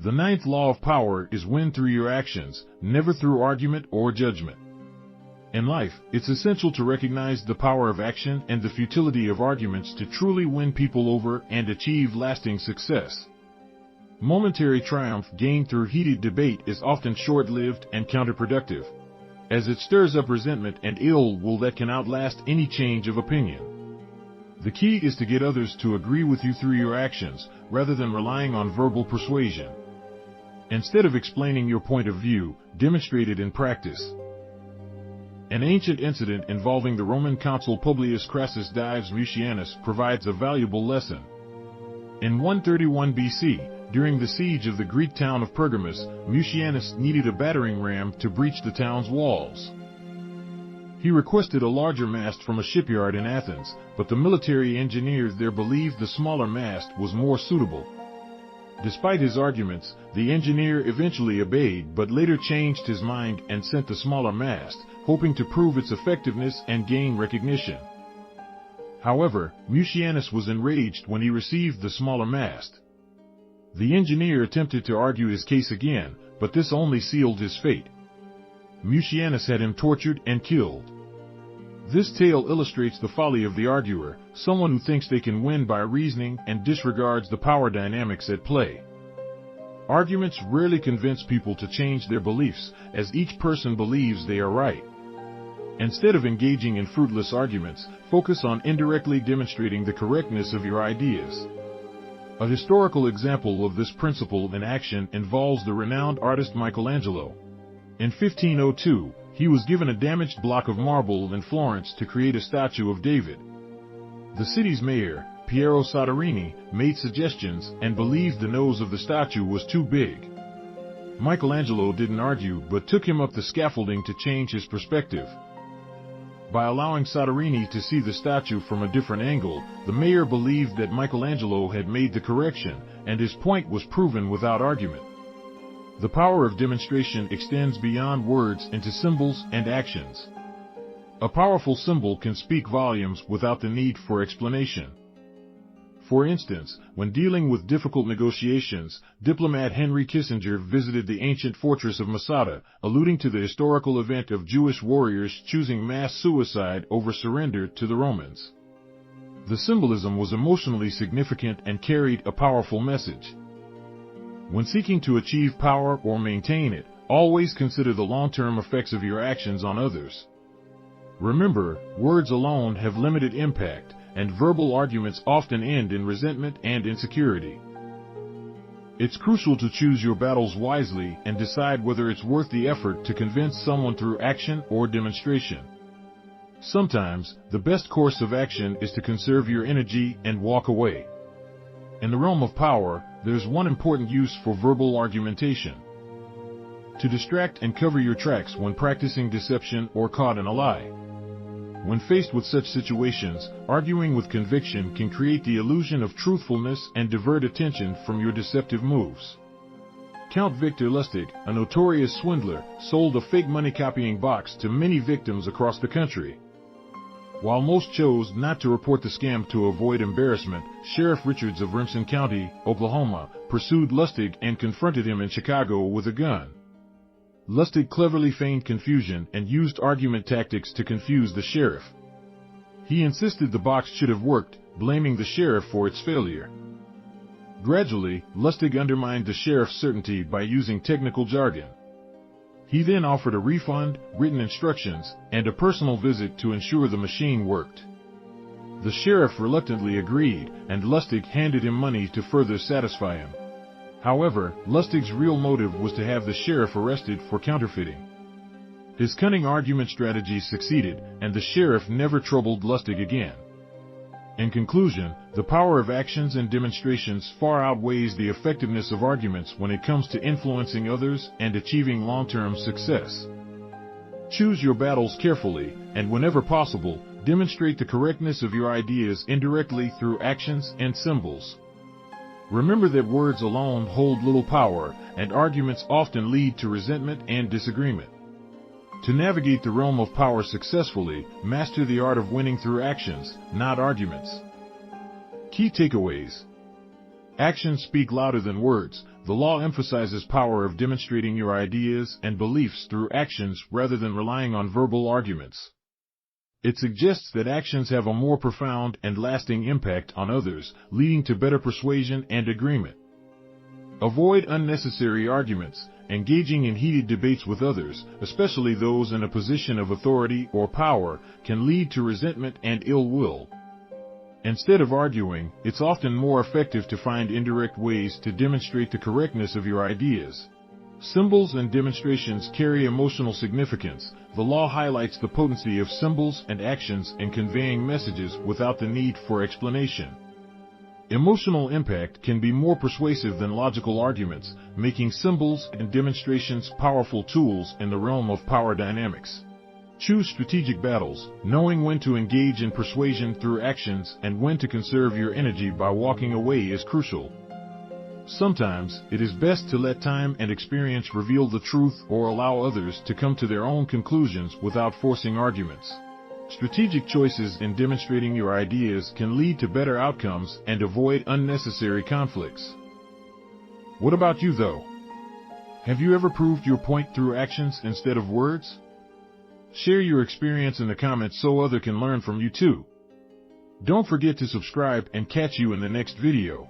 The ninth law of power is win through your actions, never through argument or judgment. In life, it's essential to recognize the power of action and the futility of arguments to truly win people over and achieve lasting success. Momentary triumph gained through heated debate is often short-lived and counterproductive, as it stirs up resentment and ill will that can outlast any change of opinion. The key is to get others to agree with you through your actions, rather than relying on verbal persuasion. Instead of explaining your point of view, demonstrate it in practice. An ancient incident involving the Roman consul Publius Crassus Dives Mucianus provides a valuable lesson. In 131 BC, during the siege of the Greek town of Pergamus, Mucianus needed a battering ram to breach the town's walls. He requested a larger mast from a shipyard in Athens, but the military engineers there believed the smaller mast was more suitable. Despite his arguments, the engineer eventually obeyed but later changed his mind and sent the smaller mast, hoping to prove its effectiveness and gain recognition. However, Mucianus was enraged when he received the smaller mast. The engineer attempted to argue his case again, but this only sealed his fate. Mucianus had him tortured and killed. This tale illustrates the folly of the arguer, someone who thinks they can win by reasoning and disregards the power dynamics at play. Arguments rarely convince people to change their beliefs, as each person believes they are right. Instead of engaging in fruitless arguments, focus on indirectly demonstrating the correctness of your ideas. A historical example of this principle in action involves the renowned artist Michelangelo. In 1502, he was given a damaged block of marble in Florence to create a statue of David. The city's mayor, Piero Soderini, made suggestions and believed the nose of the statue was too big. Michelangelo didn't argue but took him up the scaffolding to change his perspective. By allowing Soderini to see the statue from a different angle, the mayor believed that Michelangelo had made the correction, and his point was proven without argument. The power of demonstration extends beyond words into symbols and actions. A powerful symbol can speak volumes without the need for explanation. For instance, when dealing with difficult negotiations, diplomat Henry Kissinger visited the ancient fortress of Masada, alluding to the historical event of Jewish warriors choosing mass suicide over surrender to the Romans. The symbolism was emotionally significant and carried a powerful message. When seeking to achieve power or maintain it, always consider the long-term effects of your actions on others. Remember, words alone have limited impact, and verbal arguments often end in resentment and insecurity. It's crucial to choose your battles wisely and decide whether it's worth the effort to convince someone through action or demonstration. Sometimes, the best course of action is to conserve your energy and walk away. In the realm of power, there's one important use for verbal argumentation: to distract and cover your tracks when practicing deception or caught in a lie. When faced with such situations, arguing with conviction can create the illusion of truthfulness and divert attention from your deceptive moves. Count Victor Lustig, a notorious swindler, sold a fake money-copying box to many victims across the country. While most chose not to report the scam to avoid embarrassment, Sheriff Richards of Remsen County, Oklahoma, pursued Lustig and confronted him in Chicago with a gun. Lustig cleverly feigned confusion and used argument tactics to confuse the sheriff. He insisted the box should have worked, blaming the sheriff for its failure. Gradually, Lustig undermined the sheriff's certainty by using technical jargon. He then offered a refund, written instructions, and a personal visit to ensure the machine worked. The sheriff reluctantly agreed, and Lustig handed him money to further satisfy him. However, Lustig's real motive was to have the sheriff arrested for counterfeiting. His cunning argument strategy succeeded, and the sheriff never troubled Lustig again. In conclusion, the power of actions and demonstrations far outweighs the effectiveness of arguments when it comes to influencing others and achieving long-term success. Choose your battles carefully, and whenever possible, demonstrate the correctness of your ideas indirectly through actions and symbols. Remember that words alone hold little power, and arguments often lead to resentment and disagreement. To navigate the realm of power successfully, master the art of winning through actions, not arguments. Key takeaways. Actions speak louder than words. The law emphasizes power of demonstrating your ideas and beliefs through actions rather than relying on verbal arguments. It suggests that actions have a more profound and lasting impact on others, leading to better persuasion and agreement. Avoid unnecessary arguments. Engaging in heated debates with others, especially those in a position of authority or power, can lead to resentment and ill will. Instead of arguing, it's often more effective to find indirect ways to demonstrate the correctness of your ideas. Symbols and demonstrations carry emotional significance. The law highlights the potency of symbols and actions in conveying messages without the need for explanation. Emotional impact can be more persuasive than logical arguments, making symbols and demonstrations powerful tools in the realm of power dynamics. Choose strategic battles. Knowing when to engage in persuasion through actions and when to conserve your energy by walking away is crucial. Sometimes, it is best to let time and experience reveal the truth or allow others to come to their own conclusions without forcing arguments. Strategic choices in demonstrating your ideas can lead to better outcomes and avoid unnecessary conflicts. What about you, though? Have you ever proved your point through actions instead of words? Share your experience in the comments so others can learn from you too. Don't forget to subscribe and catch you in the next video.